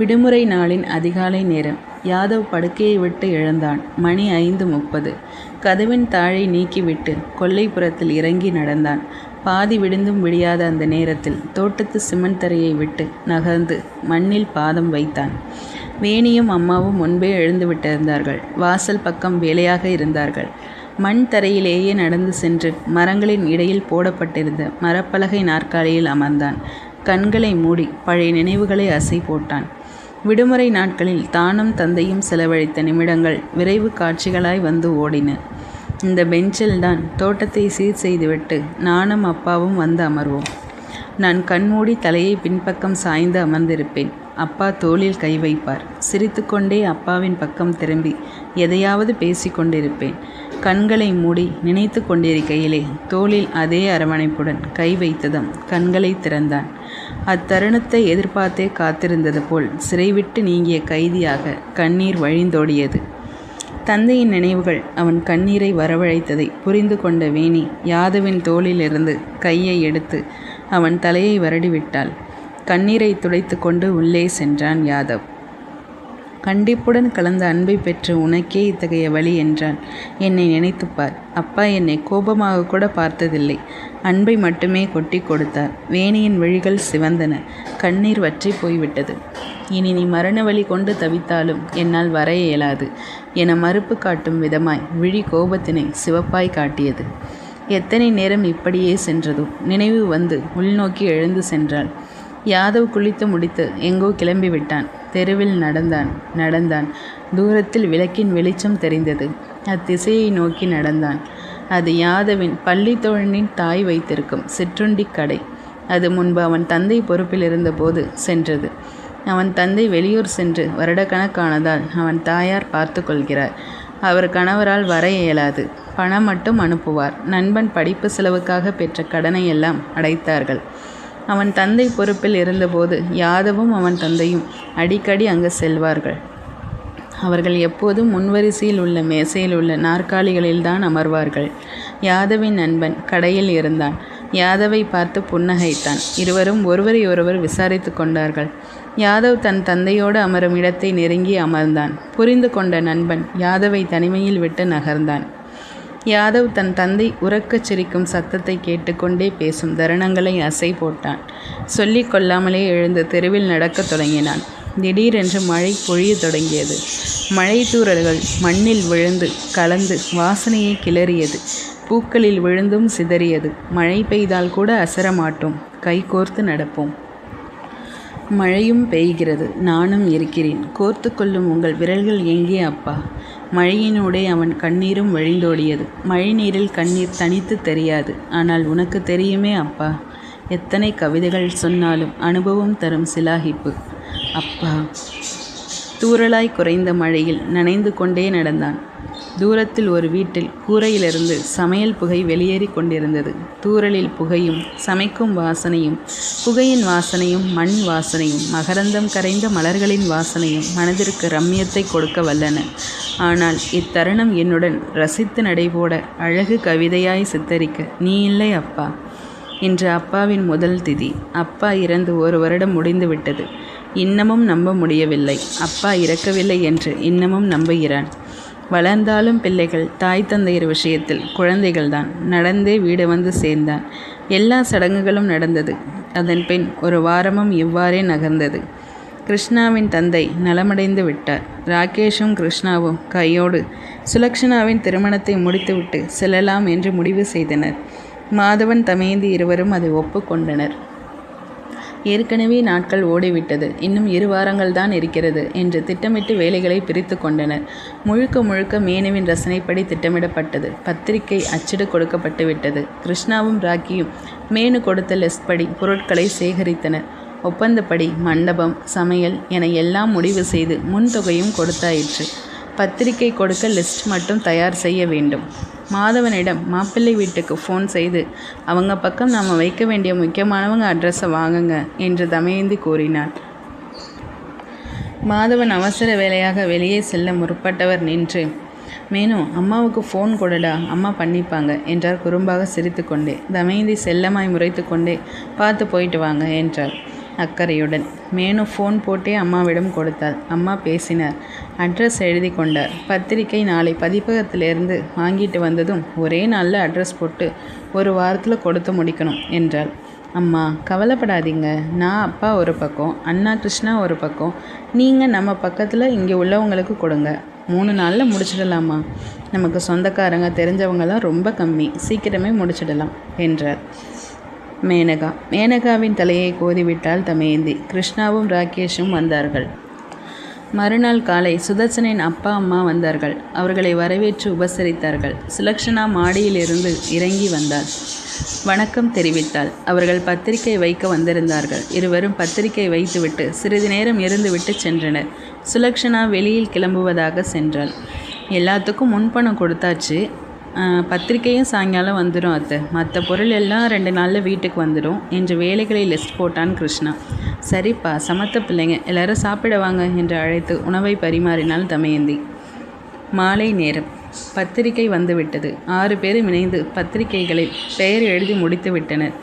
விடுமுறை நாளின் அதிகாலை நேரம். யாதவ் படுக்கையை விட்டு எழுந்தான். மணி 5:30. கதவின் தாழை நீக்கிவிட்டு கொல்லைப்புறத்தில் இறங்கி நடந்தான். பாதி விடிந்தும் விடியாத அந்த நேரத்தில் தோட்டத்து சிமெண்ட் தரையை விட்டு நகர்ந்து மண்ணில் பாதம் வைத்தான். வேணியும் அம்மாவும் முன்பே எழுந்து விட்டிருந்தார்கள். வாசல் பக்கம் வேலையாக இருந்தார்கள். மண் தரையிலேயே நடந்து சென்று மரங்களின் இடையில் போடப்பட்டிருந்த மரப்பலகை நாற்காலியில் அமர்ந்தான். கண்களை மூடி பழைய நினைவுகளை அசை போட்டான். விடுமுறை நாட்களில் தானும் தந்தையும் செலவழித்த நிமிடங்கள் விரைவு காட்சிகளாய் வந்து ஓடின. இந்த பெஞ்சில்தான் தோட்டத்தை சீர் செய்துவிட்டு நானும் அப்பாவும் வந்து அமர்வோம். நான் கண்மூடி தலையை பின்பக்கம் சாய்ந்து அமர்ந்திருப்பேன். அப்பா தோளில் கை வைப்பார். சிரித்து கொண்டே அப்பாவின் பக்கம் திரும்பி எதையாவது பேசி கொண்டிருப்பேன். கண்களை மூடி நினைத்து கொண்டிருக்கையிலே தோளில் அதே அரவணைப்புடன் கை வைத்ததும் கண்களை திறந்தான். அத்தருணத்தை எதிர்பார்த்தே காத்திருந்தது போல் சிறைவிட்டு நீங்கிய கைதியாக கண்ணீர் வழிந்தோடியது. தந்தையின் நினைவுகள் அவன் கண்ணீரை வரவழைத்ததை புரிந்து கொண்ட வேணி யாதவின் தோளிலிருந்து கையை எடுத்து அவன் தலையை வருடிவிட்டாள். கண்ணீரை துடைத்து கொண்டு உள்ளே சென்றான் யாதவ். கண்டிப்புடன் கலந்த அன்பை பெற்று உனக்கே இத்தகைய வழி என்றான். என்னை நினைத்துப்பார். அப்பா என்னை கோபமாக கூட பார்த்ததில்லை. அன்பை மட்டுமே கொட்டி கொடுத்தார். வேணியின் விழிகள் சிவந்தன. கண்ணீர் வற்றி போய்விட்டது. இனி நீ மரண வழி கொண்டு தவித்தாலும் என்னால் வர இயலாது என மறுப்பு காட்டும் விதமாய் விழி கோபத்தினை சிவப்பாய் காட்டியது. எத்தனை நேரம் இப்படியே சென்றதோ. நினைவு வந்து உள்நோக்கி எழுந்து சென்றாள். யாதவ் குளித்து முடித்து எங்கோ கிளம்பிவிட்டான். தெருவில் நடந்தான். தூரத்தில் விளக்கின் வெளிச்சம் தெரிந்தது. அத்திசையை நோக்கி நடந்தான். அது யாதவின் பள்ளித்தோழனின் தாய் வைத்திருக்கும் சிற்றுண்டி கடை. அது முன்பு அவன் தந்தை பொறுப்பில் இருந்தபோது சென்றது. அவன் தந்தை வெளியூர் சென்று வருடக்கணக்கானதால் அவன் தாயார் பார்த்து கொள்கிறார். அவர் கணவரால் வர இயலாது. பணம் மட்டும் அனுப்புவார். நண்பன் படிப்பு செலவுக்காக பெற்ற கடனை எல்லாம் அடைத்தார்கள். அவன் தந்தை பொறுப்பில் இருந்தபோது யாதவும் அவன் தந்தையும் அடிக்கடி அங்கு செல்வார்கள். அவர்கள் எப்போதும் முன்வரிசையில் உள்ள மேசையில் உள்ள நாற்காலிகளில்தான் அமர்வார்கள். யாதவின் நண்பன் கடையில் இருந்தான். யாதவை பார்த்து புன்னகைத்தான். இருவரும் ஒருவரை ஒருவர் விசாரித்து கொண்டார்கள். யாதவ் தன் தந்தையோடு அமரும் இடத்தை நெருங்கி அமர்ந்தான். புரிந்து கொண்ட நண்பன் யாதவை தனிமையில் விட்டு நகர்ந்தான். யாதவ் தன் தந்தை உறக்கச் சிரிக்கும் சத்தத்தை கேட்டுக்கொண்டே பேசும் தருணங்களை அசை போட்டான். சொல்லிக் கொள்ளாமலே எழுந்து தெருவில் நடக்கத் தொடங்கினான். திடீரென்று மழை பொழியத் தொடங்கியது. மழை தூறல்கள் மண்ணில் விழுந்து கலந்து வாசனையை கிளறியது. பூக்களில் விழுந்தும் சிதறியது. மழை பெய்தால் கூட அசரமாட்டோம். கைகோர்த்து நடப்போம். மழையும் பெய்கிறது. நானும் இருக்கிறேன். கோர்த்து கொள்ளும் உங்கள் விரல்கள் எங்கே அப்பா? மழையினூடே அவன் கண்ணீரும் வழிந்தோடியது. மழை நீரில் கண்ணீர் தனித்து தெரியாது. ஆனால் உனக்கு தெரியுமே அப்பா. எத்தனை கவிதைகள் சொன்னாலும் அனுபவம் தரும் சிலாகிப்பு அப்பா. தூறலாய் குறைந்த மழையில் நனைந்து கொண்டே நடந்தான். தூரத்தில் ஒரு வீட்டில் கூரையிலிருந்து சமையல் புகை வெளியேறி கொண்டிருந்தது. தூறலில் புகையும் சமைக்கும் வாசனையும் புகையின் வாசனையும் மண் வாசனையும் மகரந்தம் கரைந்த மலர்களின் வாசனையும் மனதிற்கு ரம்மியத்தை கொடுக்க வல்லன. ஆனால் இத்தருணம் என்னுடன் ரசித்து நடைபோட அழகு கவிதையாய் சித்தரிக்க நீ இல்லை அப்பா. இன்று அப்பாவின் முதல் திதி. அப்பா இறந்து 1 வருடம் முடிந்து விட்டது. இன்னமும் நம்ப முடியவில்லை. அப்பா இறக்கவில்லை என்று இன்னமும் நம்புகிறான். வளர்ந்தாலும் பிள்ளைகள் தாய் தந்தையர் விஷயத்தில் குழந்தைகள்தான். நடந்தே வீடு வந்து சேர்ந்தான். எல்லா சடங்குகளும் நடந்தது. அதன் பின் 1 வாரமும் இவ்வாறே நகர்ந்தது. கிருஷ்ணாவின் தந்தை நலமடைந்து விட்டார். ராகேஷும் கிருஷ்ணாவும் கையோடு சுலக்ஷனாவின் திருமணத்தை முடித்துவிட்டு செல்லலாம் என்று முடிவு செய்தனர். மாதவன் தமேந்தி இருவரும் அதை ஒப்புக்கொண்டனர். ஏற்கனவே நாட்கள் ஓடிவிட்டது. இன்னும் 2 வாரங்கள் தான் இருக்கிறது என்று திட்டமிட்டு வேலைகளை பிரித்து கொண்டனர். முழுக்க முழுக்க மேனுவின் ரசனைப்படி திட்டமிடப்பட்டது. பத்திரிகை அச்சிடு கொடுக்கப்பட்டு விட்டது. கிருஷ்ணாவும் ராக்கியும் மேனு கொடுத்த லிஸ்ட் படி பொருட்களை சேகரித்தனர். ஒப்பந்தப்படி மண்டபம் சமையல் என எல்லாம் முடிவு செய்து முன்தொகையும் கொடுத்தாயிற்று. பத்திரிகை கொடுக்க லிஸ்ட் மட்டும் தயார் செய்ய வேண்டும். மாதவனிடம் மாப்பிள்ளை வீட்டுக்கு ஃபோன் செய்து அவங்க பக்கம் நாம் வைக்க வேண்டிய முக்கியமானவங்க அட்ரஸை வாங்குங்க என்று தமயந்தி கூறினார். மாதவன் அவசர வேலையாக வெளியே செல்ல முற்பட்டவர் நின்று, மேனு அம்மாவுக்கு ஃபோன் கொடுடா, அம்மா பண்ணிப்பாங்க என்றார் குறும்பாக சிரித்து கொண்டே. தமயந்தி செல்லமாய் முறைத்து கொண்டே, பார்த்து போயிட்டு வாங்க என்றார். அக்கறையுடன். மேனு ஃபோன் போட்டே அம்மாவிடம் கொடுத்தாள். அம்மா பேசினார். அட்ரஸ் எழுதி கொண்டார். பத்திரிக்கை நாளை பதிப்பகத்திலிருந்து வாங்கிட்டு வந்ததும் ஒரே நாளில் அட்ரஸ் போட்டு ஒரு வாரத்தில் கொடுத்து முடிக்கணும் என்றாள். அம்மா கவலைப்படாதீங்க, நான் அப்பா ஒரு பக்கம், அண்ணா கிருஷ்ணா ஒரு பக்கம், நீங்கள் நம்ம பக்கத்தில் இங்கே உள்ளவங்களுக்கு கொடுங்க, 3 நாளில் முடிச்சிடலாமா? நமக்கு சொந்தக்காரங்க தெரிஞ்சவங்களாம் ரொம்ப கம்மி, சீக்கிரமே முடிச்சிடலாம் என்றார். மேனகாவின் தலையை கோதிவிட்டால் தமயந்தி. கிருஷ்ணாவும் ராகேஷும் வந்தார்கள். மறுநாள் காலை சுதர்சனின் அப்பா அம்மா வந்தார்கள். அவர்களை வரவேற்று உபசரித்தார்கள். சுலக்ஷனா மாடியிலிருந்து இறங்கி வந்தாள். வணக்கம் தெரிவித்தாள். அவர்கள் பத்திரிகை வைக்க வந்திருந்தார்கள். இருவரும் பத்திரிகை வைத்துவிட்டு சிறிது நேரம் இருந்துவிட்டு சென்றனர். சுலக்ஷனா வெளியில் கிளம்புவதாக சென்றாள். எல்லாத்துக்கும் முன்பணம் கொடுத்தாச்சு, பத்திரிக்கையும் சாயங்காலம் வந்துடும் அத்தை, மற்ற பொருள் எல்லாம் 2 நாளில் வீட்டுக்கு வந்துடும் என்று வேலைகளை லிஸ்ட் போட்டான் கிருஷ்ணா. சரிப்பா, சமத்த பிள்ளைங்க, எல்லாரும் சாப்பிடுவாங்க என்று அழைத்து உணவை பரிமாறினாள் தமயந்தி. மாலை நேரம். பத்திரிகை வந்துவிட்டது. 6 பேரும் இணைந்து பத்திரிகைகளில் பெயர் எழுதி முடித்து விட்டனர்.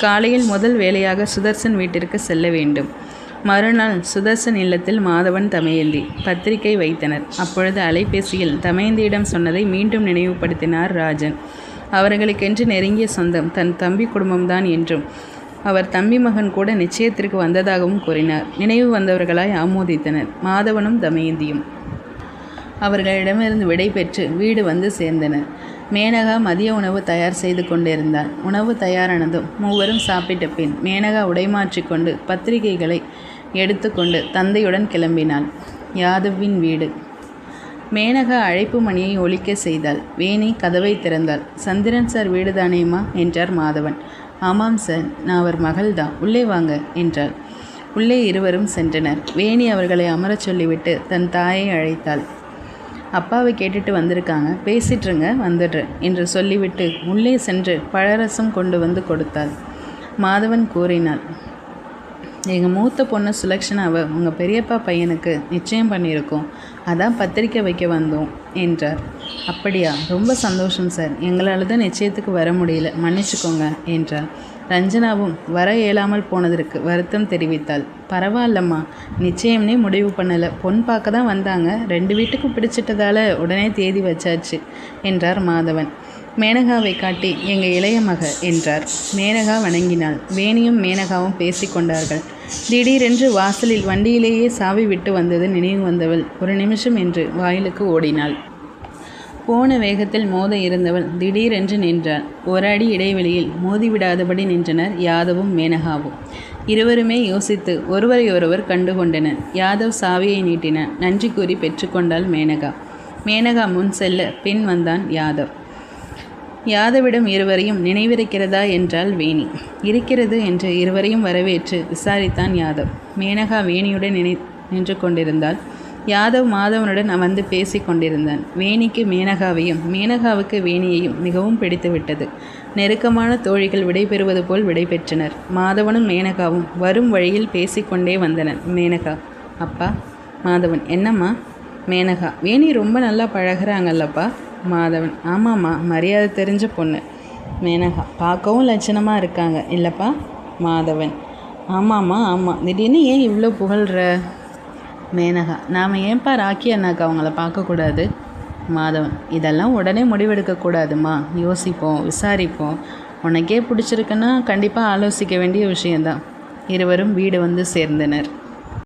காலையில் முதல் வேலையாக சுதர்சன் வீட்டிற்கு செல்ல வேண்டும். மறுநாள் சுதர்சன் இல்லத்தில் மாதவன் தமயந்தி பத்திரிகை வைத்தனர். அப்பொழுது அலைபேசியில் தமயந்தியிடம் சொன்னதை மீண்டும் நினைவுபடுத்தினார் ராஜன். அவர்களுக்கென்று நெருங்கிய சொந்தம் தன் தம்பி குடும்பம்தான் என்றும் அவர் தம்பி மகன் கூட நிச்சயத்திற்கு வந்ததாகவும் கூறினார். நினைவு வந்தவர்களாய் ஆமோதித்தனர் மாதவனும் தமயந்தியும். அவர்களிடமிருந்து விடை பெற்று வீடு வந்து சேர்ந்தனர். மேனகா மதிய உணவு தயார் செய்து கொண்டிருந்தாள். உணவு தயாரானதும் மூவரும் சாப்பிட்ட பின் மேனகா உடைமாற்றிக்கொண்டு பத்திரிகைகளை எடுத்துக்கொண்டு தந்தையுடன் கிளம்பினாள். யாதவின் வீடு. மேனகா அழைப்பு மணியை ஒலிக்க செய்தாள். வேணி கதவை திறந்தாள். சந்திரன் சார் வீடு தானேம்மா என்றார் மாதவன். ஆமாம் சார், நான் அவர் மகள்தான், உள்ளே வாங்க என்றாள். உள்ளே இருவரும் சென்றனர். வேணி அவர்களை அமரச் சொல்லிவிட்டு தன் தாயை அழைத்தாள். அப்பாவை கேட்டுட்டு வந்திருக்காங்க, பேசிட்டுருங்க, வந்துடுறேன் என்று சொல்லிவிட்டு உள்ளே சென்று பழரசம் கொண்டு வந்து கொடுத்தாள். மாதவன் கூறினாள், எங்கள் மூத்த பொண்ணு சுலக்ஷனாவை உங்கள் பெரியப்பா பையனுக்கு நிச்சயம் பண்ணியிருக்கோம், அதான் பத்திரிக்கை வைக்க வந்தோம் என்றார். அப்படியா, ரொம்ப சந்தோஷம் சார், எங்களால் தான் நிச்சயத்துக்கு வர முடியல, மன்னிச்சுக்கோங்க என்றார். ரஞ்சனாவும் வர இயலாமல் போனதற்கு வருத்தம் தெரிவித்தாள். பரவாயில்லம்மா, நிச்சயம்னே முடிவு பண்ணலை, பொன் பார்க்க தான் வந்தாங்க, 2 வீட்டுக்கும் பிடிச்சிட்டதால உடனே தேதி வச்சாச்சு என்றார் மாதவன். மேனகாவை காட்டி எங்கள் இளைய மக என்றார். மேனகா வணங்கினாள். வேணியும் மேனகாவும் பேசி கொண்டார்கள். திடீரென்று வாசலில் வண்டியிலேயே சாவி விட்டு வந்தது நினைவு வந்தவள் ஒரு நிமிஷம் என்று வாயிலுக்கு ஓடினாள். போன வேகத்தில் மோத இருந்தவள் திடீரென்று நின்றாள். ஒரு அடி இடைவெளியில் மோதிவிடாதபடி நின்றனர் யாதவும் மேனகாவும். இருவருமே யோசித்து ஒருவரையொருவர் கண்டுகொண்டனர். யாதவ் சாவியை நீட்டினான். நன்றி கூறி பெற்றுக்கொண்டாள் மேனகா. மேனகா முன் செல்ல பின் வந்தான் யாதவ். யாதவிடம் இருவரையும் நினைவிருக்கிறதா என்றால் வேணி. இருக்கிறது என்று இருவரையும் வரவேற்று விசாரித்தான் யாதவ். மேனகா வேணியுடன் நின்று கொண்டிருந்தாள். யாதவ் மாதவனுடன் வந்து பேசி கொண்டிருந்தான். வேணிக்கு மேனகாவையும் மேனகாவுக்கு வேணியையும் மிகவும் பிடித்துவிட்டது. நெருக்கமான தோழிகள் விடைபெறுவது போல் விடைபெற்றனர். மாதவனும் மேனகாவும் வரும் வழியில் பேசிக்கொண்டே வந்தனர். மேனகா, அப்பா. மாதவன், என்னம்மா? மேனகா, வேணி ரொம்ப நல்லா பழகிறாங்கல்லப்பா. மாதவன், ஆமாம்மா, மரியாதை தெரிஞ்ச பொண்ணு. மேனகா, பார்க்கவும் லட்சணமாக இருக்காங்க இல்லைப்பா? மாதவன், ஆமாம்மா ஆமாம், திடீர்னு ஏன் இவ்வளோ புகழ்கிற? மேனகா, நாம் ஏன்ப்பா ராக்கி அண்ணாக்கு அவங்கள பார்க்கக்கூடாது? மாதவன், இதெல்லாம் உடனே முடிவெடுக்கக்கூடாதுமா, யோசிப்போம், விசாரிப்போம், உனக்கே பிடிச்சிருக்குன்னா கண்டிப்பாக ஆலோசிக்க வேண்டிய விஷயந்தான். இருவரும் வீடு வந்து சேர்ந்தனர்.